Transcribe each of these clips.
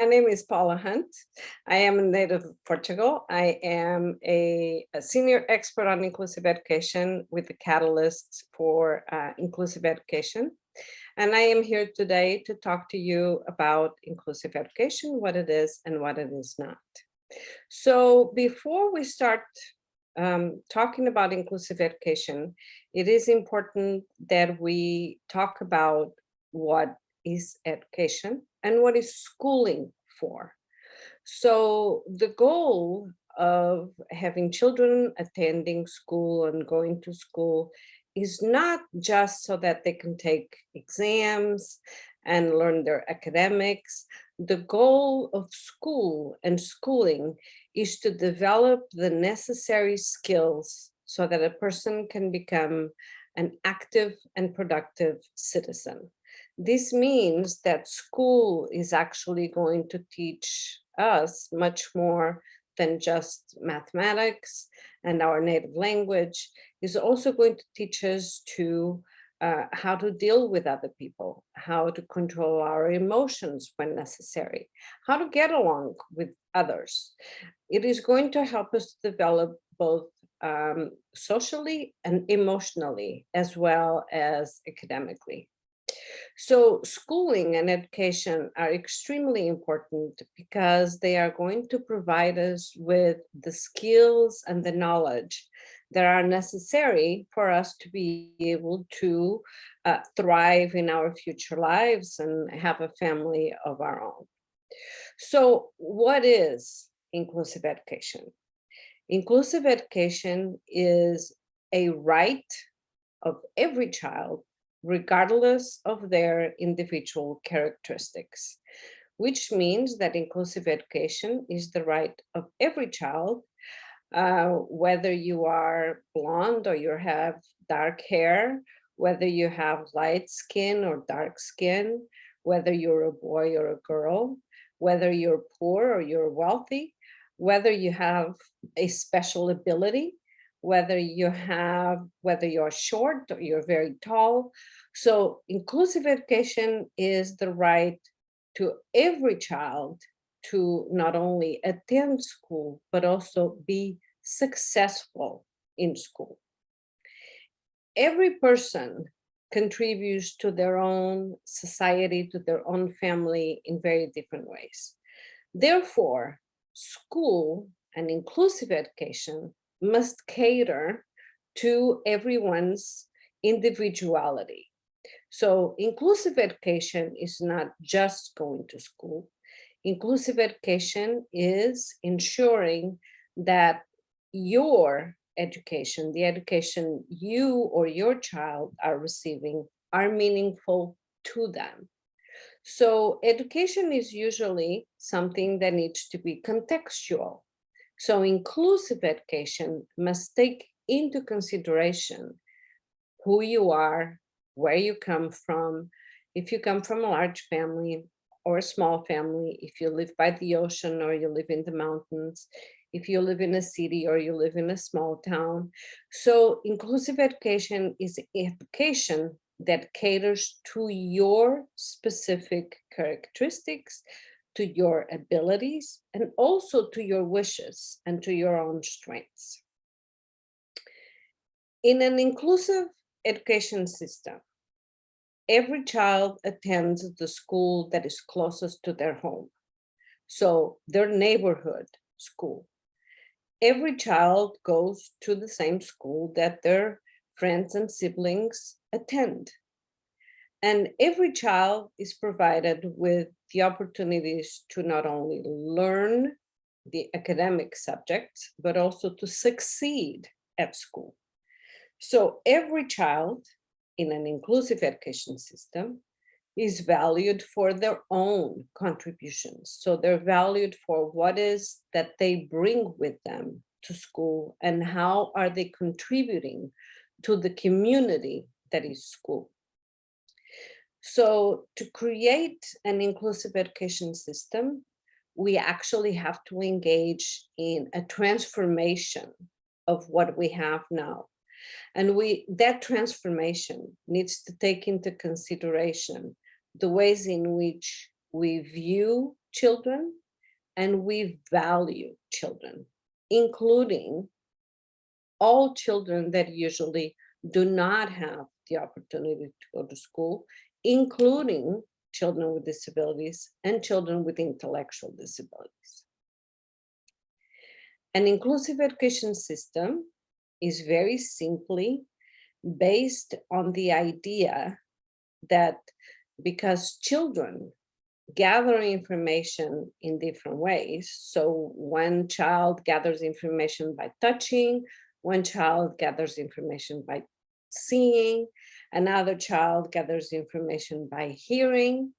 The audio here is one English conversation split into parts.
My name is Paula Hunt. I am a native of Portugal. I am a senior expert on inclusive education with the Catalyst for Inclusive Education. And I am here today to talk to you about inclusive education, what it is and what it is not. So before we start talking about inclusive education, it is important that we talk about what is education and what is schooling for. So the goal of having children attending school and going to school is not just so that they can take exams and learn their academics. The goal of school and schooling is to develop the necessary skills so that a person can become an active and productive citizen. This means that school is actually going to teach us much more than just mathematics and our native language. Is also going to teach us to how to deal with other people, how to control our emotions when necessary, how to get along with others. It is going to help us develop both socially and emotionally, as well as academically. So schooling and education are extremely important because they are going to provide us with the skills and the knowledge that are necessary for us to be able to thrive in our future lives and have a family of our own. So what is inclusive education? Inclusive education is a right of every child, regardless of their individual characteristics, which means that inclusive education is the right of every child, whether you are blonde or you have dark hair, whether you have light skin or dark skin, whether you're a boy or a girl, whether you're poor or you're wealthy, whether you have a special ability, whether you're short or you're very tall. So inclusive education is the right to every child to not only attend school, but also be successful in school. Every person contributes to their own society, to their own family in very different ways. Therefore, school and inclusive education must cater to everyone's individuality. So inclusive education is not just going to school. Inclusive education is ensuring that your education, the education you or your child are receiving, are meaningful to them. So education is usually something that needs to be contextual. So inclusive education must take into consideration who you are, where you come from, if you come from a large family or a small family, if you live by the ocean or you live in the mountains, if you live in a city or you live in a small town. So inclusive education is education that caters to your specific characteristics, to your abilities, and also to your wishes and to your own strengths. In an inclusive education system, every child attends the school that is closest to their home, so their neighborhood school. Every child goes to the same school that their friends and siblings attend. And every child is provided with the opportunities to not only learn the academic subjects, but also to succeed at school. So every child in an inclusive education system is valued for their own contributions. So they're valued for what is that they bring with them to school and how are they contributing to the community that is school. So to create an inclusive education system, we actually have to engage in a transformation of what we have now. And that transformation needs to take into consideration the ways in which we view children and we value children, including all children that usually do not have the opportunity to go to school, including children with disabilities and children with intellectual disabilities. An inclusive education system is very simply based on the idea that because children gather information in different ways, so one child gathers information by touching, one child gathers information by seeing, another child gathers information by hearing.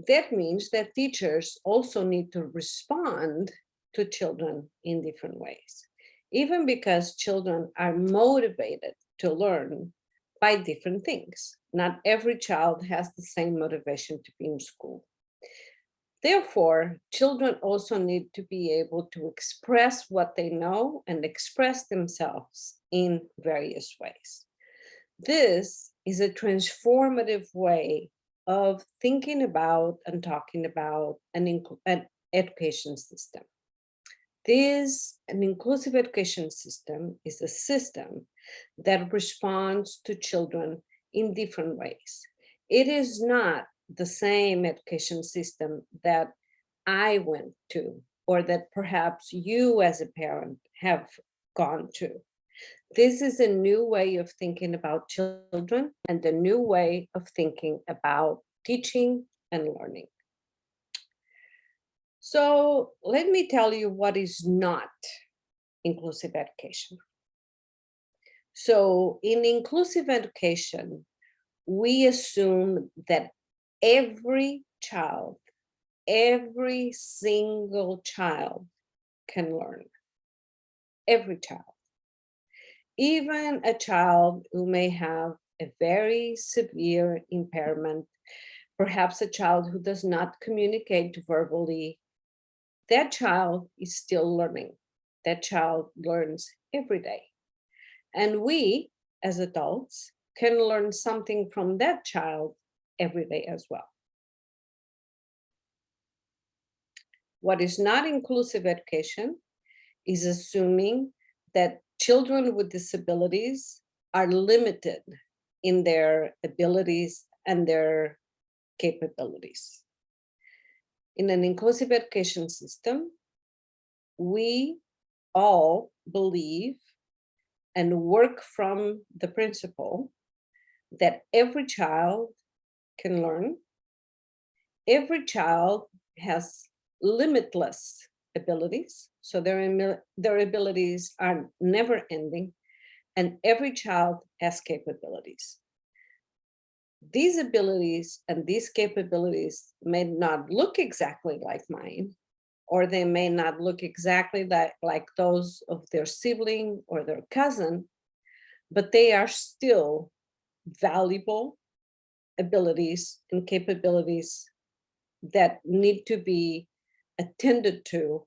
That means that teachers also need to respond to children in different ways, even because children are motivated to learn by different things. Not every child has the same motivation to be in school. Therefore, children also need to be able to express what they know and express themselves in various ways. This is a transformative way of thinking about and talking about an education system. An inclusive education system is a system that responds to children in different ways. It is not the same education system that I went to, or that perhaps you as a parent have gone to. This is a new way of thinking about children and a new way of thinking about teaching and learning. So let me tell you what is not inclusive education. So in inclusive education, we assume that every child, every single child can learn. Every child. Even a child who may have a very severe impairment, perhaps a child who does not communicate verbally, that child is still learning. That child learns every day. And we, as adults, can learn something from that child every day as well. What is not inclusive education is assuming that children with disabilities are limited in their abilities and their capabilities. In an inclusive education system, we all believe and work from the principle that every child can learn, every child has limitless abilities, so their abilities are never ending, and every child has capabilities. These abilities and these capabilities may not look exactly like mine, or they may not look exactly like those of their sibling or their cousin, but they are still valuable abilities and capabilities that need to be attended to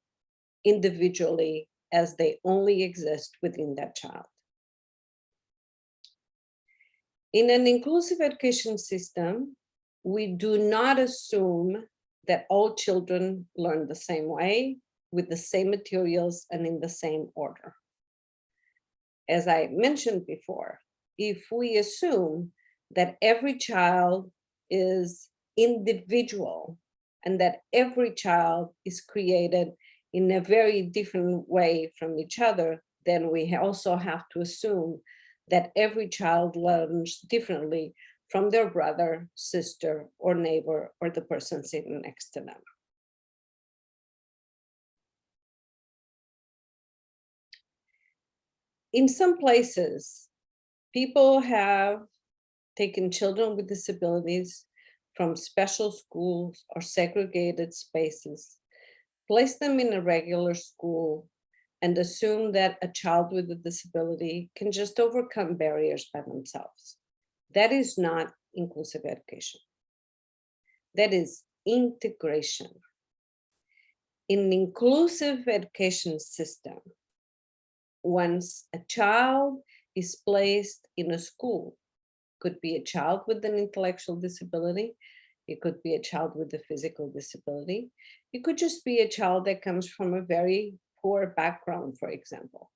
individually as they only exist within that child. In an inclusive education system, we do not assume that all children learn the same way, with the same materials and in the same order. As I mentioned before, if we assume that every child is individual and that every child is created in a very different way from each other, then we also have to assume that every child learns differently from their brother, sister, or neighbor, or the person sitting next to them. In some places, people have taken children with disabilities from special schools or segregated spaces, placed them in a regular school, and assume that a child with a disability can just overcome barriers by themselves. That is not inclusive education. That is integration. In an inclusive education system, once a child is placed in a school, could be a child with an intellectual disability, It could be a child with a physical disability. It could just be a child that comes from a very poor background, for example.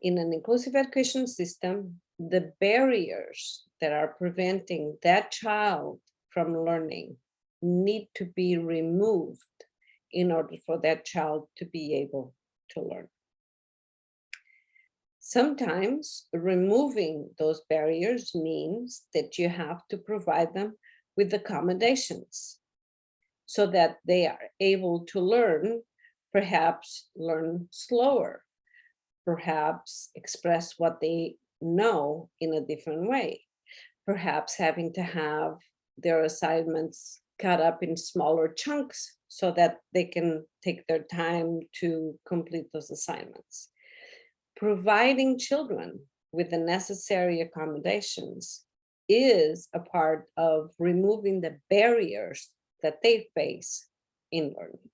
In an inclusive education system, the barriers that are preventing that child from learning need to be removed in order for that child to be able to learn. Sometimes removing those barriers means that you have to provide them with accommodations so that they are able to learn, perhaps learn slower, perhaps express what they know in a different way, perhaps having to have their assignments cut up in smaller chunks so that they can take their time to complete those assignments. Providing children with the necessary accommodations is a part of removing the barriers that they face in learning.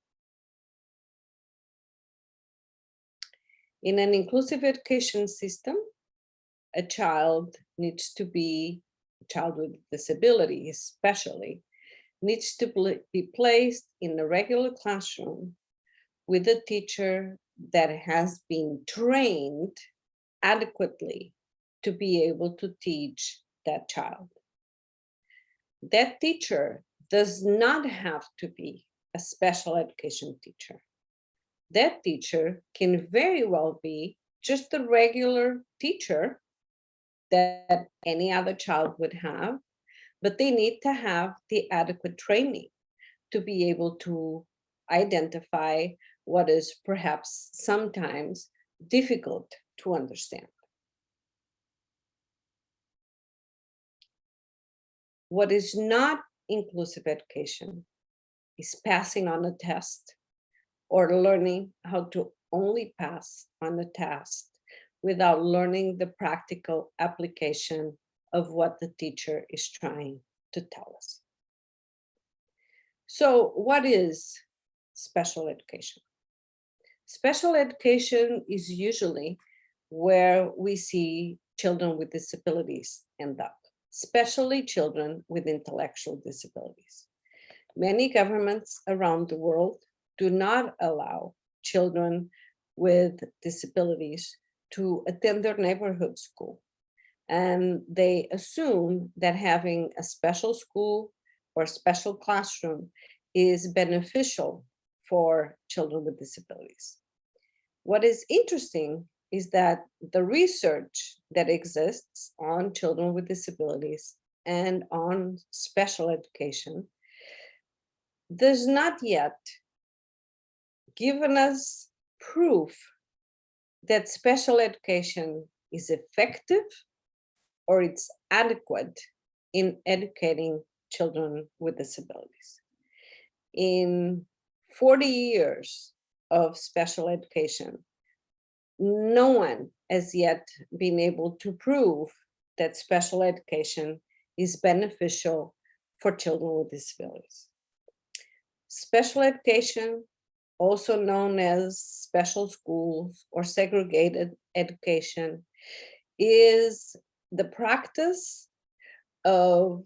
In an inclusive education system, a child needs to be, a child with disability especially, needs to be placed in a regular classroom with a teacher that has been trained adequately to be able to teach that child. That teacher does not have to be a special education teacher. That teacher can very well be just a regular teacher that any other child would have, but they need to have the adequate training to be able to identify what is perhaps sometimes difficult to understand. What is not inclusive education is passing on a test or learning how to only pass on a test without learning the practical application of what the teacher is trying to tell us. So what is special education? Special education is usually where we see children with disabilities end up, especially children with intellectual disabilities. Many governments around the world do not allow children with disabilities to attend their neighborhood school. And they assume that having a special school or special classroom is beneficial for children with disabilities. What is interesting is that the research that exists on children with disabilities and on special education does not yet given us proof that special education is effective or it's adequate in educating children with disabilities. In 40 years of special education, no one has yet been able to prove that special education is beneficial for children with disabilities. Special education, also known as special schools or segregated education, is the practice of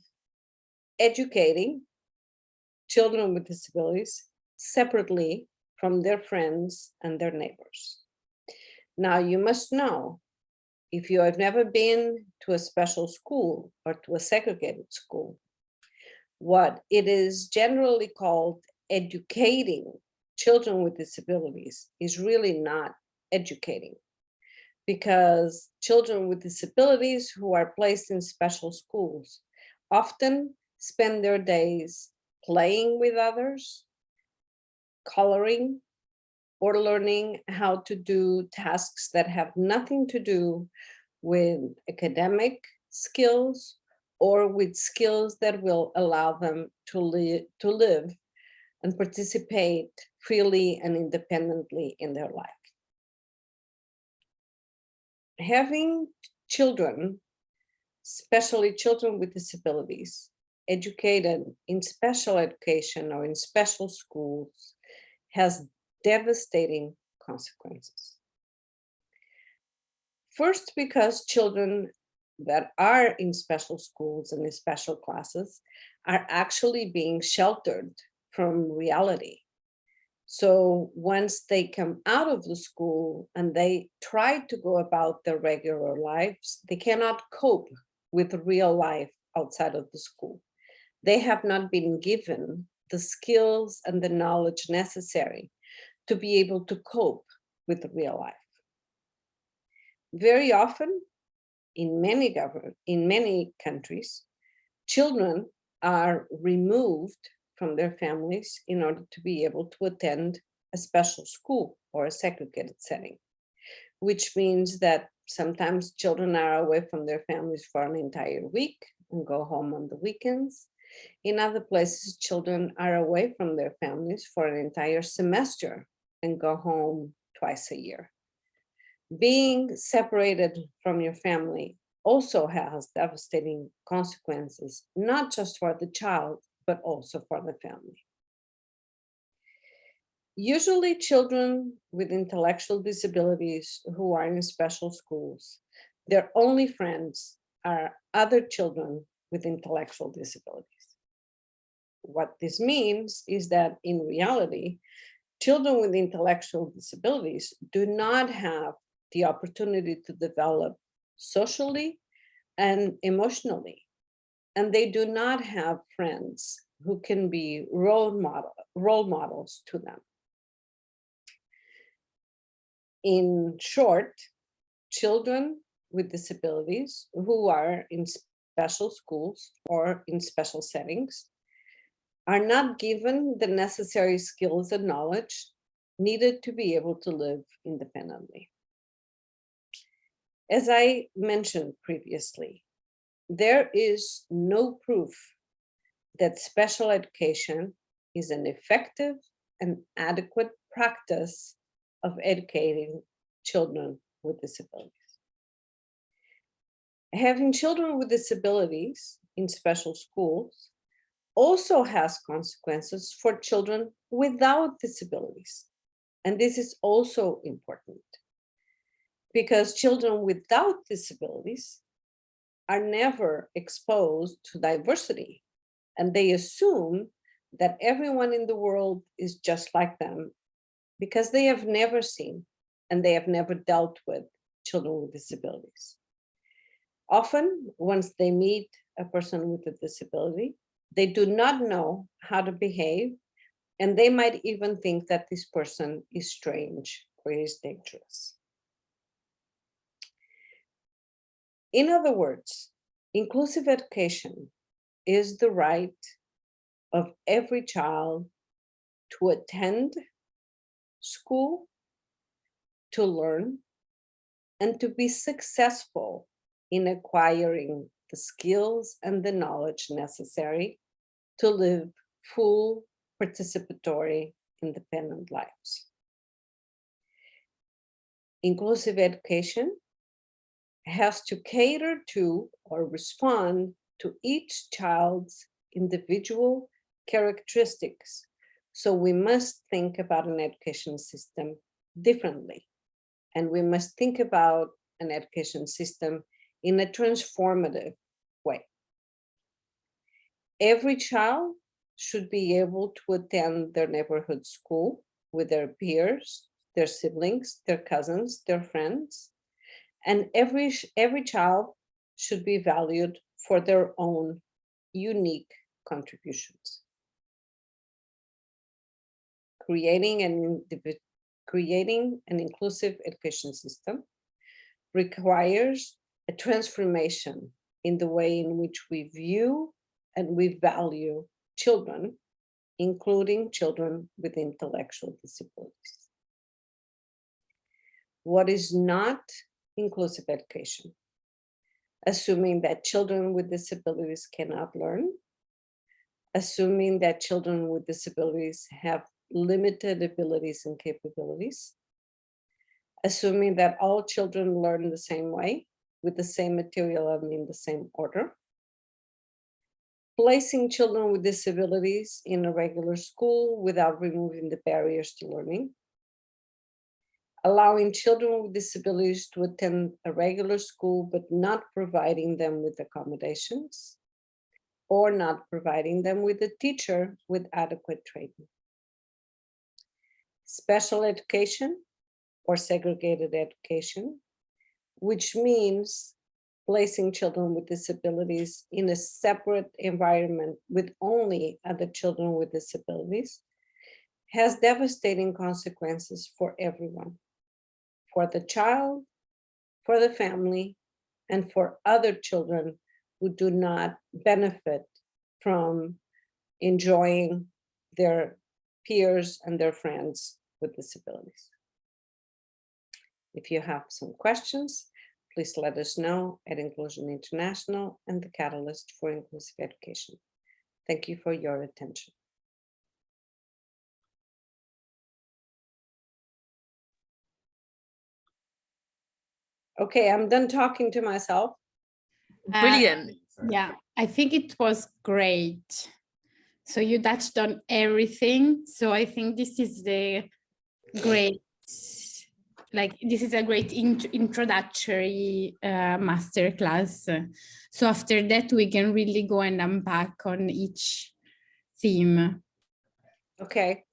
educating children with disabilities separately from their friends and their neighbors. Now, you must know, if you have never been to a special school or to a segregated school, what it is generally called educating children with disabilities is really not educating, because children with disabilities who are placed in special schools often spend their days playing with others, coloring, or learning how to do tasks that have nothing to do with academic skills or with skills that will allow them to live and participate freely and independently in their life. Having children, especially children with disabilities, educated in special education or in special schools has devastating consequences. First, because children that are in special schools and in special classes are actually being sheltered from reality. So once they come out of the school and they try to go about their regular lives, they cannot cope with real life outside of the school. They have not been given the skills and the knowledge necessary to be able to cope with real life. Very often, in many countries, children are removed from their families in order to be able to attend a special school or a segregated setting, which means that sometimes children are away from their families for an entire week and go home on the weekends. In other places, children are away from their families for an entire semester and go home twice a year. Being separated from your family also has devastating consequences, not just for the child, but also for the family. Usually children with intellectual disabilities who are in special schools, their only friends are other children with intellectual disabilities. What this means is that in reality, children with intellectual disabilities do not have the opportunity to develop socially and emotionally, and they do not have friends who can be role models to them. In short, children with disabilities who are in special schools or in special settings are not given the necessary skills and knowledge needed to be able to live independently. As I mentioned previously, there is no proof that special education is an effective and adequate practice of educating children with disabilities. Having children with disabilities in special schools also has consequences for children without disabilities. And this is also important because children without disabilities are never exposed to diversity, and they assume that everyone in the world is just like them because they have never seen and they have never dealt with children with disabilities. Often, once they meet a person with a disability, they do not know how to behave, and they might even think that this person is strange or is dangerous. In other words, inclusive education is the right of every child to attend school, to learn, and to be successful in acquiring the skills and the knowledge necessary to live full, participatory, independent lives. Inclusive education has to cater to or respond to each child's individual characteristics. So we must think about an education system differently. And we must think about an education system in a transformative way. Every child should be able to attend their neighborhood school with their peers, their siblings, their cousins, their friends. And every child should be valued for their own unique contributions. Creating an inclusive education system requires a transformation in the way in which we view and we value children, including children with intellectual disabilities. What is not inclusive education? Assuming that children with disabilities cannot learn, assuming that children with disabilities have limited abilities and capabilities, assuming that all children learn the same way, with the same material and in the same order, placing children with disabilities in a regular school without removing the barriers to learning, allowing children with disabilities to attend a regular school but not providing them with accommodations, or not providing them with a teacher with adequate training. Special education or segregated education, which means placing children with disabilities in a separate environment with only other children with disabilities, has devastating consequences for everyone, for the child, for the family, and for other children who do not benefit from enjoying their peers and their friends with disabilities. If you have some questions, please let us know at Inclusion International and the Catalyst for Inclusive Education. Thank you for your attention. Okay, I'm done talking to myself. Brilliant. Yeah, I think it was great. So you touched on everything. So I think this is the great, like this is a great introductory masterclass. So after that, we can really go and unpack on each theme. Okay.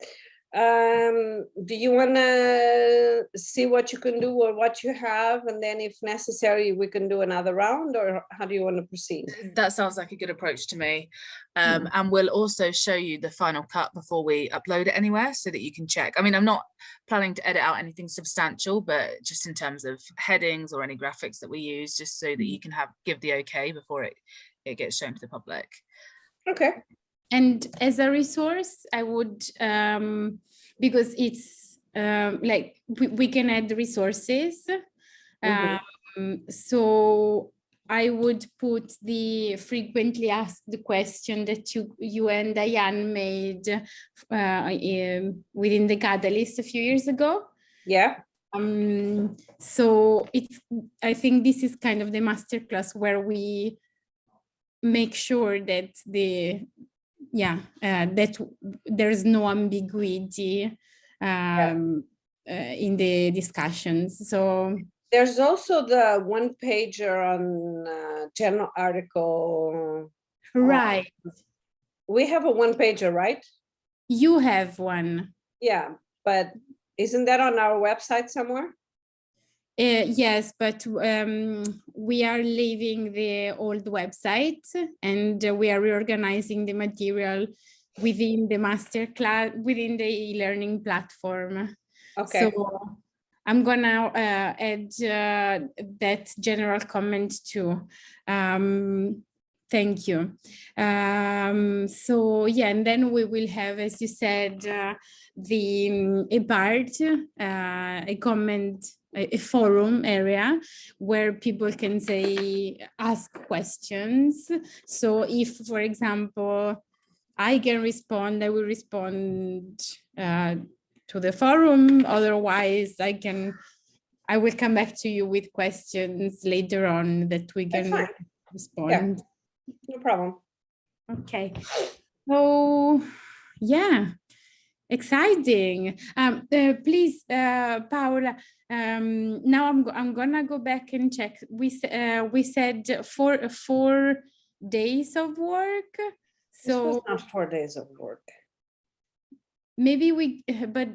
Do you want to see what you can do or what you have, and then if necessary we can do another round, or how do you want to proceed? That sounds like a good approach to me. And we'll also show you the final cut before we upload it anywhere so that you can check. I mean, I'm not planning to edit out anything substantial, but just in terms of headings or any graphics that we use, just so that you can give the okay before it gets shown to the public. Okay. And as a resource, I would, because it's like we can add resources. So I would put the frequently asked question that you and Diane made within the Catalyst a few years ago. Yeah. So I think this is kind of the masterclass where we make sure that that there's no ambiguity in the discussions. So there's also the one pager on general article. Right. We have a one pager, right? You have one. Yeah, but isn't that on our website somewhere? Yes, but we are leaving the old website and we are reorganizing the material within the masterclass, within the e-learning platform. Okay. So I'm gonna add that general comment too. Thank you. So yeah, and then we will have, as you said, a part, a comment, a forum area where people can ask questions. So if, for example, I can respond, I will respond to the forum. Otherwise, I will come back to you with questions later on that we can respond. Yeah. No problem. Okay. So yeah, exciting. Please, Paola. Now I'm gonna go back and check. We said 4 days of work. So this was not 4 days of work. maybe but